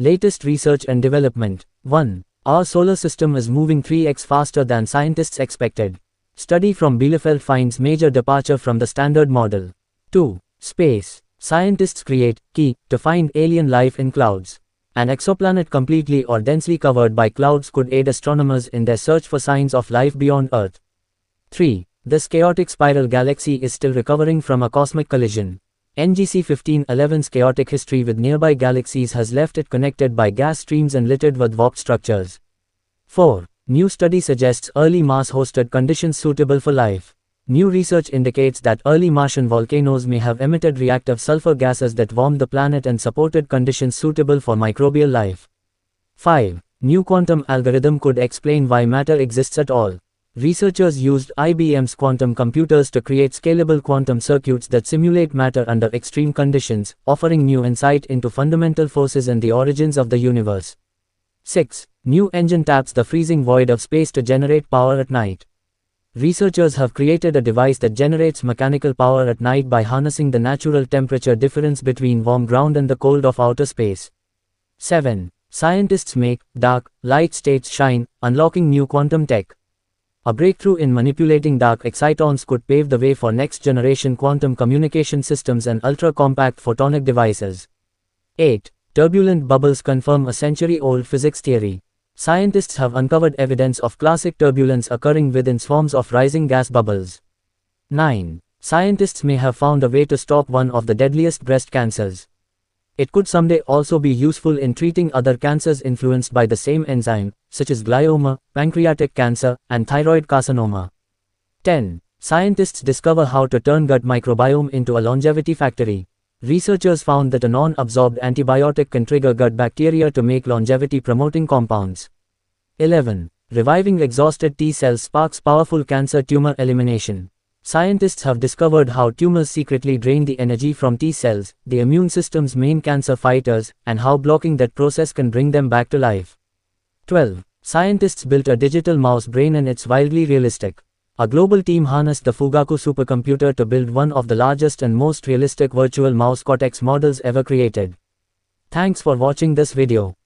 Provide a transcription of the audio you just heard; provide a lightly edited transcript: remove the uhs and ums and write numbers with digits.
Latest research and development. 1. Our solar system is moving 3x faster than scientists expected. Study from Bielefeld finds major departure from the standard model. 2. Space. Scientists create key to find alien life in clouds. An exoplanet completely or densely covered by clouds could aid astronomers in their search for signs of life beyond Earth. 3. This chaotic spiral galaxy is still recovering from a cosmic collision. NGC 1511's chaotic history with nearby galaxies has left it connected by gas streams and littered with warped structures. 4. New study suggests early Mars-hosted conditions suitable for life. New research indicates that early Martian volcanoes may have emitted reactive sulfur gases that warmed the planet and supported conditions suitable for microbial life. 5. New quantum algorithm could explain why matter exists at all. Researchers used IBM's quantum computers to create scalable quantum circuits that simulate matter under extreme conditions, offering new insight into fundamental forces and the origins of the universe. 6. New engine taps the freezing void of space to generate power at night. Researchers have created a device that generates mechanical power at night by harnessing the natural temperature difference between warm ground and the cold of outer space. 7. Scientists make dark light states shine, unlocking new quantum tech. A breakthrough in manipulating dark excitons could pave the way for next-generation quantum communication systems and ultra-compact photonic devices. 8. Turbulent bubbles confirm a century-old physics theory. Scientists have uncovered evidence of classic turbulence occurring within swarms of rising gas bubbles. 9. Scientists may have found a way to stop one of the deadliest breast cancers. It could someday also be useful in treating other cancers influenced by the same enzyme, such as glioma, pancreatic cancer, and thyroid carcinoma. 10. Scientists discover how to turn gut microbiome into a longevity factory. Researchers found that a non-absorbed antibiotic can trigger gut bacteria to make longevity-promoting compounds. 11. Reviving exhausted T cells sparks powerful cancer tumor elimination. Scientists have discovered how tumors secretly drain the energy from T cells, the immune system's main cancer fighters, and how blocking that process can bring them back to life. 12. Scientists built a digital mouse brain and it's wildly realistic. A global team harnessed the Fugaku supercomputer to build one of the largest and most realistic virtual mouse cortex models ever created. Thanks for watching this video.